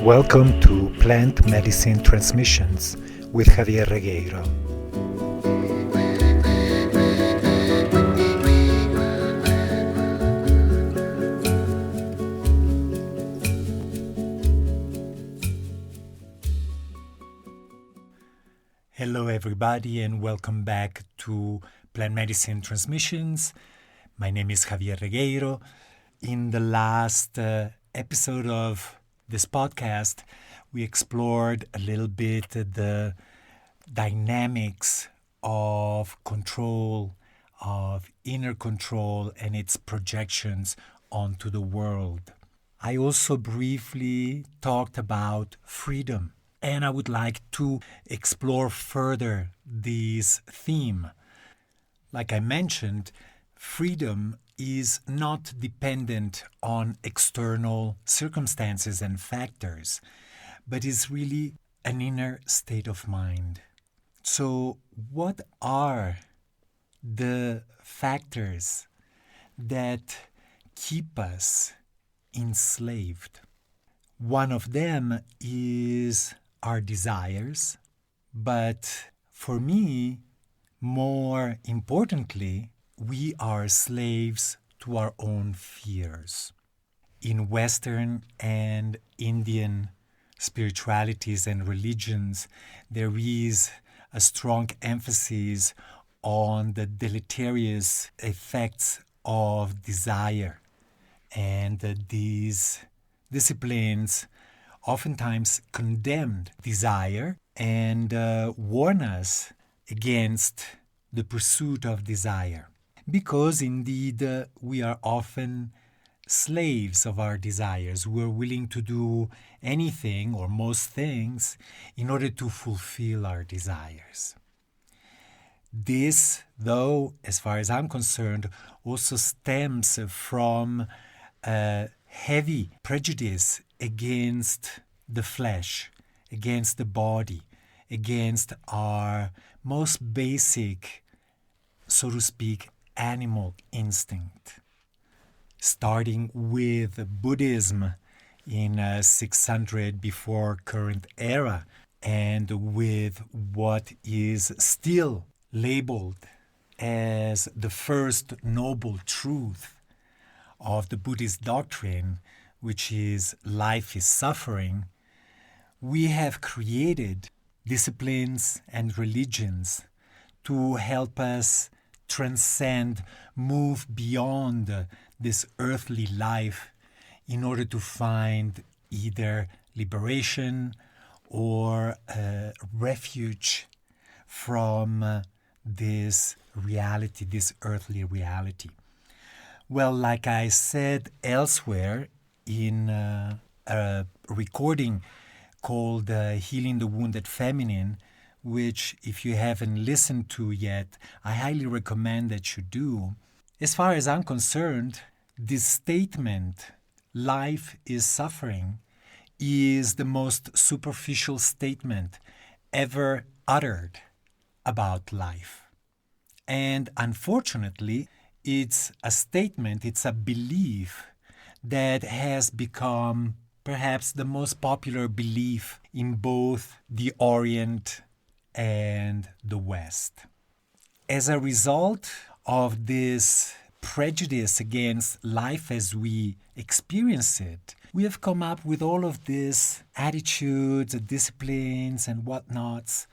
Welcome to Plant Medicine Transmissions with Javier Regueiro. Hello everybody and welcome back to Plant Medicine Transmissions. My name is Javier Regueiro. In the last episode of this podcast, we explored a little bit the dynamics of control, of inner control and its projections onto the world. I also briefly talked about freedom, and I would like to explore further this theme. Like I mentioned, freedom is not dependent on external circumstances and factors, but is really an inner state of mind. So, what are the factors that keep us enslaved? One of them is our desires, but for me, more importantly, we are slaves to our own fears. In Western and Indian spiritualities and religions, there is a strong emphasis on the deleterious effects of desire. And these disciplines oftentimes condemn desire and warn us against the pursuit of desire. Because indeed we are often slaves of our desires. We're willing to do anything or most things in order to fulfill our desires. This, though, as far as I'm concerned, also stems from a heavy prejudice against the flesh, against the body, against our most basic, so to speak, animal instinct. Starting with Buddhism in 600 before current era, and with what is still labeled as the first noble truth of the Buddhist doctrine, which is life is suffering, we have created disciplines and religions to help us transcend, move beyond this earthly life in order to find either liberation or refuge from this reality, this earthly reality. Well, like I said elsewhere in a recording called Healing the Wounded Feminine, which if you haven't listened to yet, I highly recommend that you do. As far as I'm concerned, this statement, life is suffering, is the most superficial statement ever uttered about life. And unfortunately, it's a statement, it's a belief that has become perhaps the most popular belief in both the Orient and the West. As a result of this prejudice against life as we experience it, we have come up with all of these attitudes, disciplines, and whatnots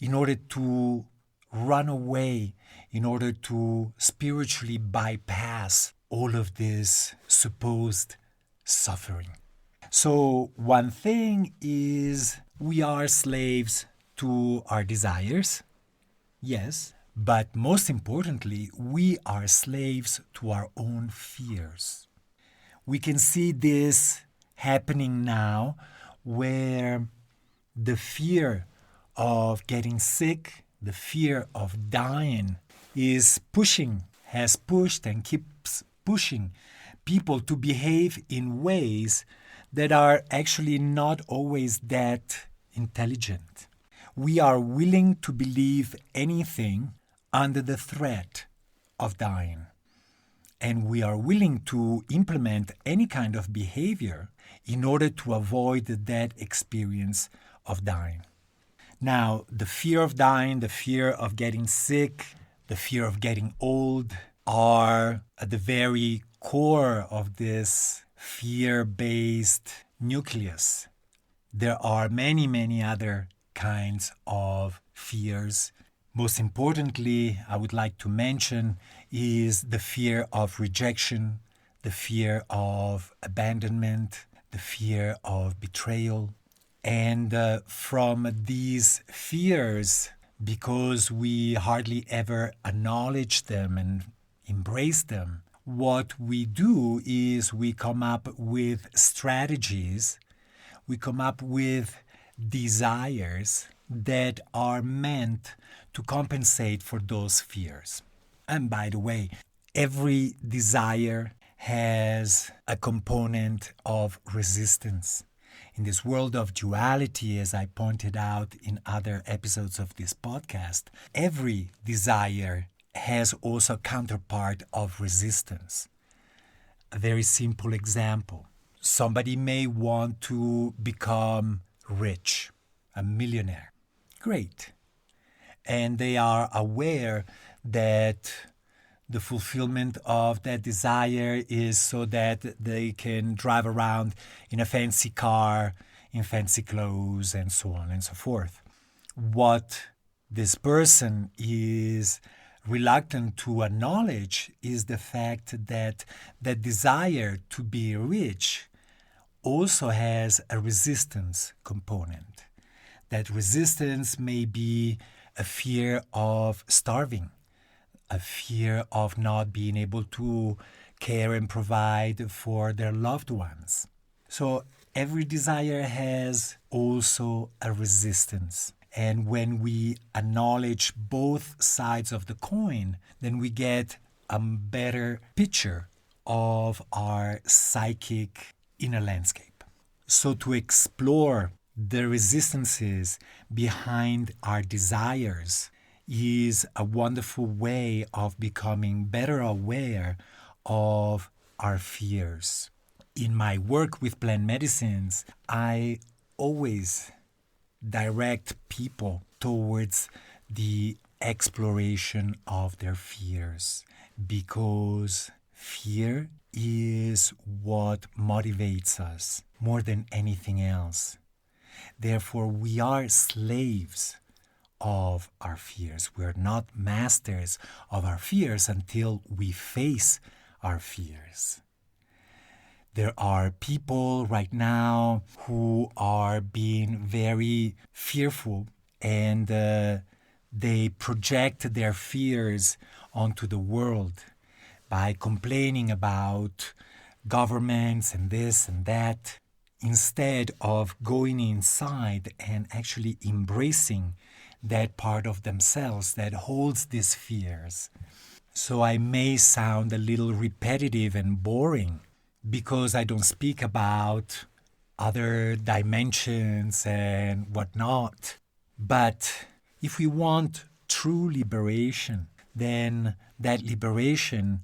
in order to run away, in order to spiritually bypass all of this supposed suffering. So one thing is we are slaves to our desires, yes, but most importantly, we are slaves to our own fears. We can see this happening now where the fear of getting sick, the fear of dying has pushed and keeps pushing people to behave in ways that are actually not always that intelligent. We are willing to believe anything under the threat of dying. And we are willing to implement any kind of behavior in order to avoid that experience of dying. Now, the fear of dying, the fear of getting sick, the fear of getting old are at the very core of this fear-based nucleus. There are many, many other kinds of fears. Most importantly, I would like to mention is the fear of rejection, the fear of abandonment, the fear of betrayal. And from these fears, because we hardly ever acknowledge them and embrace them, what we do is we come up with strategies, we come up with desires that are meant to compensate for those fears. And by the way, every desire has a component of resistance. In this world of duality, as I pointed out in other episodes of this podcast, every desire has also a counterpart of resistance. A very simple example. Somebody may want to become rich, a millionaire. Great. And they are aware that the fulfillment of that desire is so that they can drive around in a fancy car, in fancy clothes, and so on and so forth. What this person is reluctant to acknowledge is the fact that the desire to be rich also has a resistance component. That resistance may be a fear of starving, a fear of not being able to care and provide for their loved ones. So every desire has also a resistance. And when we acknowledge both sides of the coin, then we get a better picture of our psychic inner landscape. So to explore the resistances behind our desires is a wonderful way of becoming better aware of our fears. In my work with plant medicines, I always direct people towards the exploration of their fears, because fear is what motivates us more than anything else. Therefore, we are slaves of our fears. We are not masters of our fears until we face our fears. There are people right now who are being very fearful, and they project their fears onto the world by complaining about governments and this and that, instead of going inside and actually embracing that part of themselves that holds these fears. So I may sound a little repetitive and boring because I don't speak about other dimensions and whatnot. But if we want true liberation, then that liberation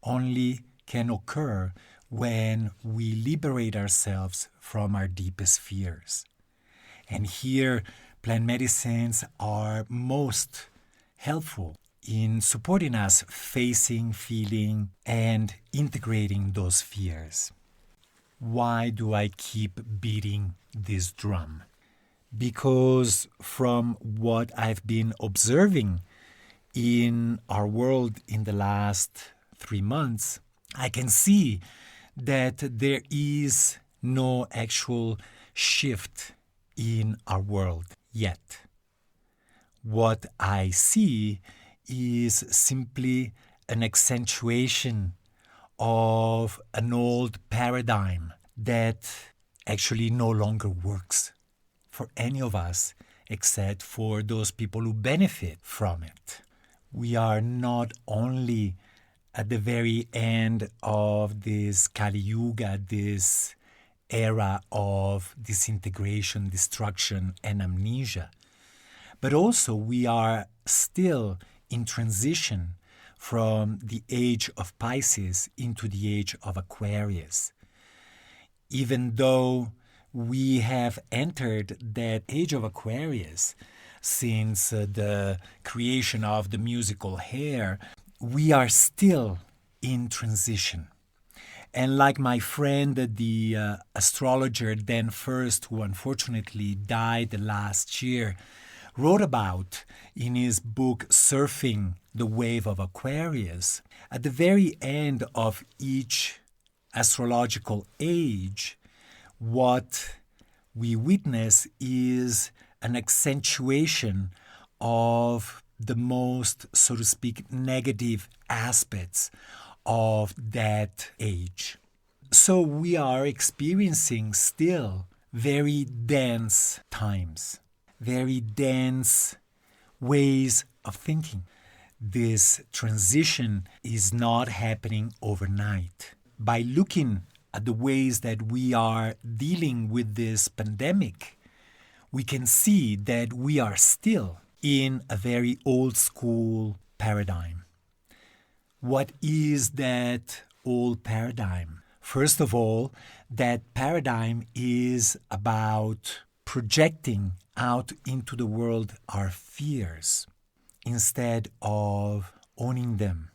only can occur when we liberate ourselves from our deepest fears. And here, plant medicines are most helpful in supporting us facing, feeling, and integrating those fears. Why do I keep beating this drum? Because from what I've been observing in our world in the last 3 months, I can see that there is no actual shift in our world yet. What I see is simply an accentuation of an old paradigm that actually no longer works for any of us except for those people who benefit from it. We are not only at the very end of this Kali Yuga, this era of disintegration, destruction, and amnesia, but also we are still in transition from the age of Pisces into the age of Aquarius. even though we have entered that age of Aquarius since the creation of the musical Hair, we are still in transition. And like my friend, the astrologer Dan First, who unfortunately died last year, wrote about in his book Surfing the Wave of Aquarius, at the very end of each astrological age, what we witness is an accentuation of the most, so to speak, negative aspects of that age. So we are experiencing still very dense times, very dense ways of thinking. This transition is not happening overnight. By looking at the ways that we are dealing with this pandemic, we can see that we are still in a very old school paradigm. What is that old paradigm? First of all, that paradigm is about projecting out into the world our fears instead of owning them.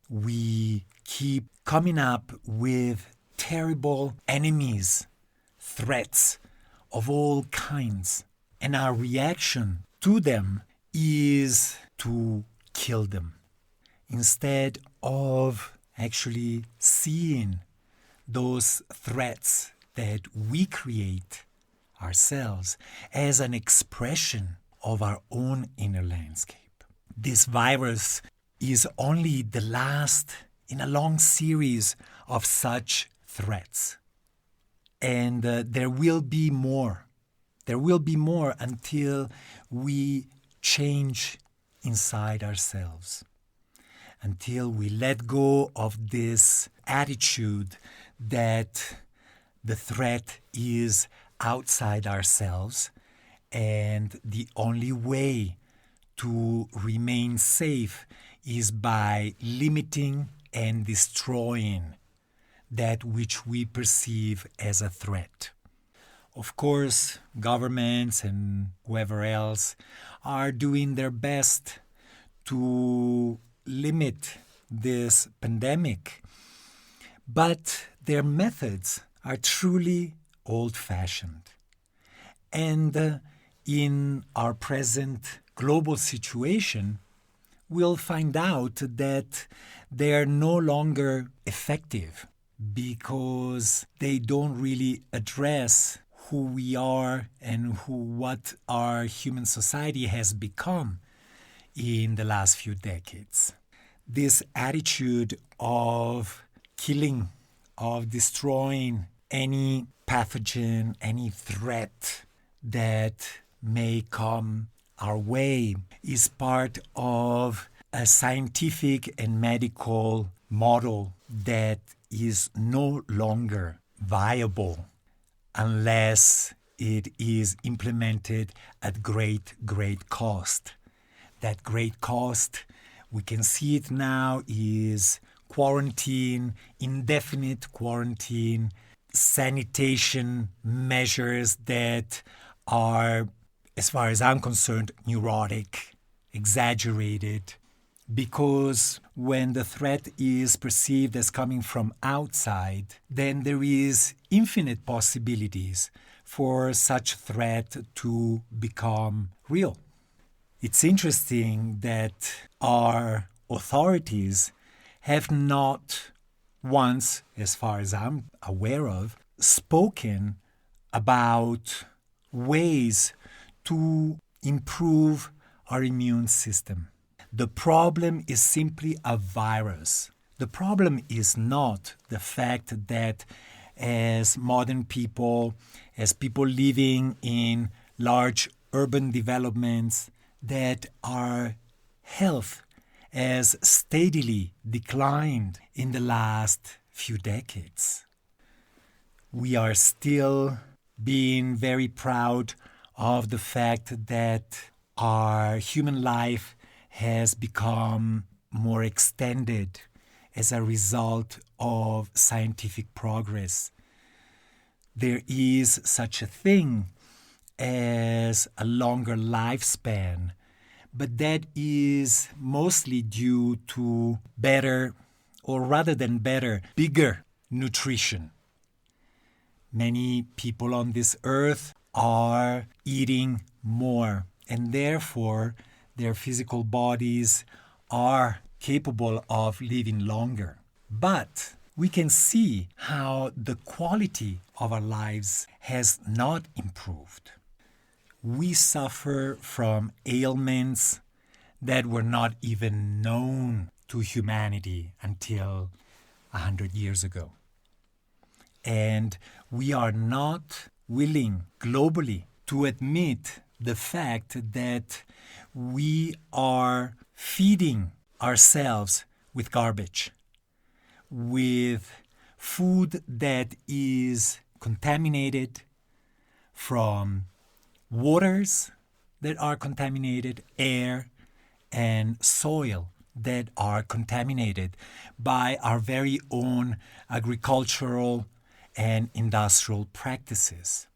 We keep coming up with terrible enemies, threats of all kinds, and our reaction to them is to kill them, instead of actually seeing those threats that we create ourselves as an expression of our own inner landscape. This virus is only the last in a long series of such threats. And there will be more. There will be more until we change inside ourselves, until we let go of this attitude that the threat is outside ourselves, and the only way to remain safe is by limiting and destroying that which we perceive as a threat. Of course, governments and whoever else are doing their best to limit this pandemic, but their methods are truly old-fashioned. And in our present global situation, we'll find out that they are no longer effective because they don't really address who we are and what our human society has become in the last few decades. This attitude of killing, of destroying any pathogen, any threat that may come our way is part of a scientific and medical model that is no longer viable unless it is implemented at great cost. That great cost, we can see it now, is quarantine, indefinite quarantine, sanitation measures that are, as far as I'm concerned, neurotic, exaggerated, because when the threat is perceived as coming from outside, then there is infinite possibilities for such threat to become real. It's interesting that our authorities have not once, as far as I'm aware of, spoken about ways to improve our immune system. The problem is simply a virus. The problem is not the fact that as modern people, as people living in large urban developments, that our health has steadily declined in the last few decades. We are still being very proud of the fact that our human life has become more extended as a result of scientific progress. there is such a thing as a longer lifespan, but that is mostly due to better, or rather than better, bigger nutrition. Many people on this earth are eating more, and therefore their physical bodies are capable of living longer. But we can see how the quality of our lives has not improved. We suffer from ailments that were not even known to humanity until 100 years ago. And we are not willing globally to admit the fact that we are feeding ourselves with garbage, with food that is contaminated, from waters that are contaminated, air and soil that are contaminated by our very own agricultural and industrial practices.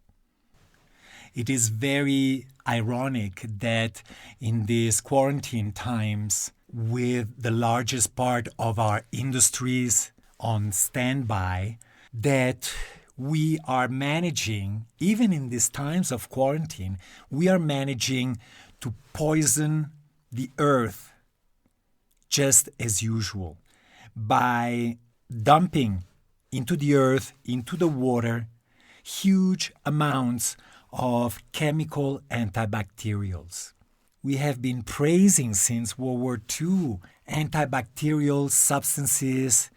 It is very ironic that in these quarantine times, with the largest part of our industries on standby, that we are managing, even in these times of quarantine, we are managing to poison the earth just as usual by dumping into the earth, into the water, huge amounts of chemical antibacterials. We have been praising since World War II antibacterial substances.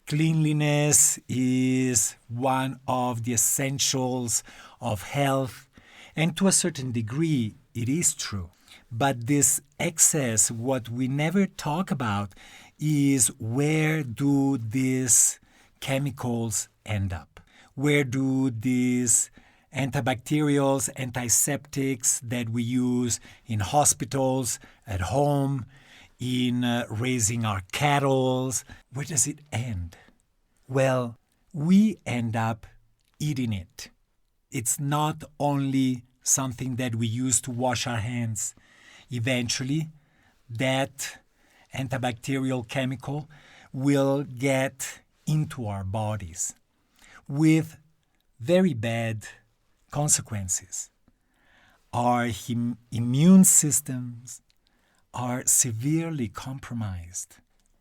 Cleanliness is one of the essentials of health, and to a certain degree, it is true. But this excess, what we never talk about, is where do these chemicals end up? Where do these antibacterials, antiseptics that we use in hospitals, at home, in raising our cattle, where does it end? Well, we end up eating it. It's not only something that we use to wash our hands. Eventually, that antibacterial chemical will get into our bodies with very bad consequences. Our immune systems are severely compromised.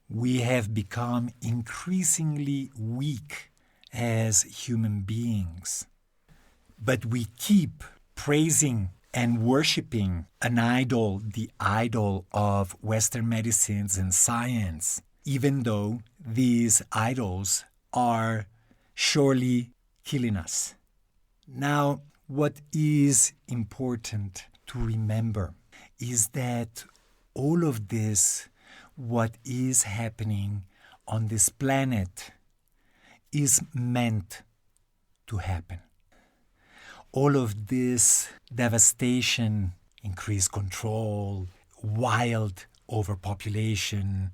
We have become increasingly weak as human beings. But we keep praising and worshipping an idol, the idol of Western medicines and science, even though these idols are surely killing us. Now, what is important to remember is that all of this, what is happening on this planet, is meant to happen. All of this devastation, increased control, wild overpopulation,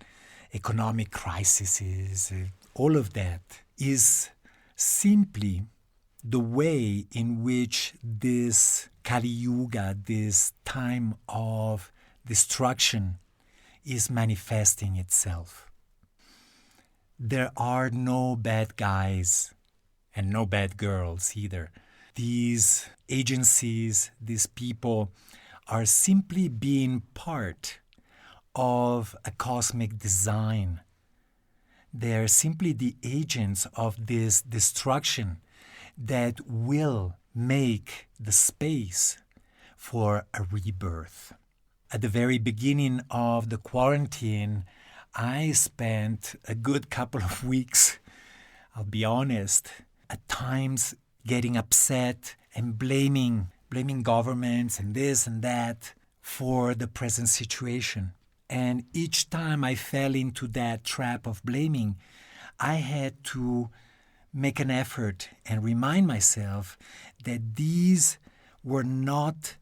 economic crises, all of that is simply the way in which this Kali Yuga, this time of destruction, is manifesting itself. There are no bad guys and no bad girls either. These agencies, these people, are simply being part of a cosmic design. They are simply the agents of this destruction that will make the space for a rebirth. At the very beginning of the quarantine, I spent a good couple of weeks, I'll be honest, at times getting upset and blaming governments and this and that for the present situation. And each time I fell into that trap of blaming, I had to make an effort and remind myself that these were not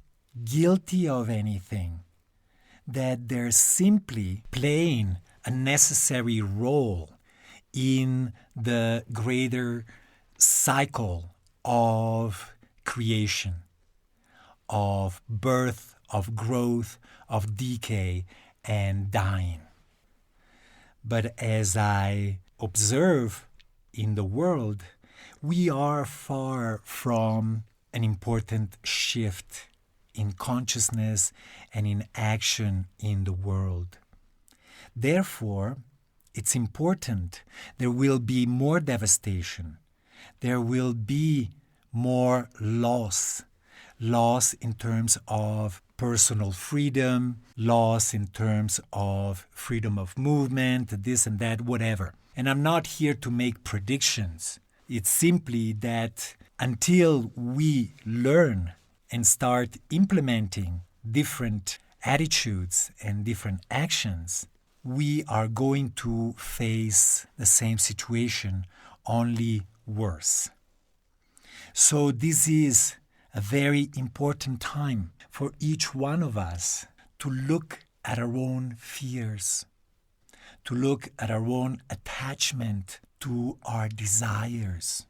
guilty of anything, that they're simply playing a necessary role in the greater cycle of creation, of birth, of growth, of decay, and dying. But as I observe in the world, we are far from an important shift in consciousness and in action in the world. Therefore, it's important. There will be more devastation. There will be more loss. Loss in terms of personal freedom, loss in terms of freedom of movement, this and that, whatever. And I'm not here to make predictions. It's simply that until we learn and start implementing different attitudes and different actions, we are going to face the same situation, only worse. So this is a very important time for each one of us to look at our own fears, to look at our own attachment to our desires,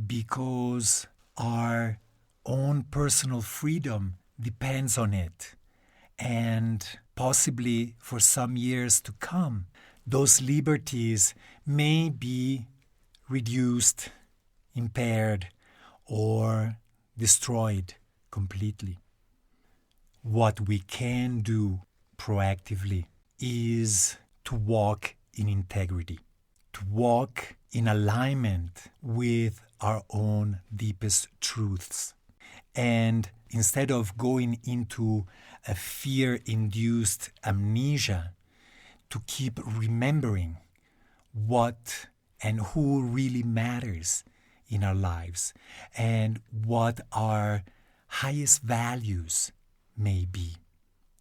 because our own personal freedom depends on it. And possibly for some years to come, those liberties may be reduced, impaired, or destroyed completely. What we can do proactively is to walk in integrity, to walk in alignment with our own deepest truths. And instead of going into a fear-induced amnesia, to keep remembering what and who really matters in our lives and what our highest values may be.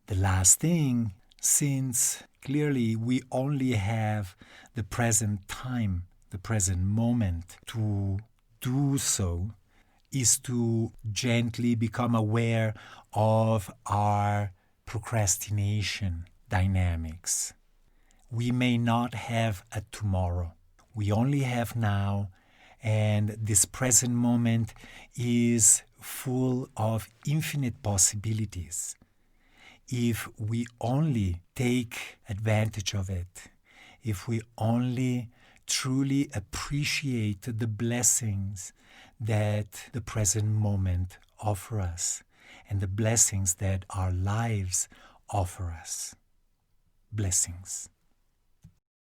The last thing, since clearly we only have the present time, the present moment to do so, is to gently become aware of our procrastination dynamics. We may not have a tomorrow. We only have now, and this present moment is full of infinite possibilities. If we only take advantage of it, if we only truly appreciate the blessings that the present moment offers us and the blessings that our lives offer us. Blessings.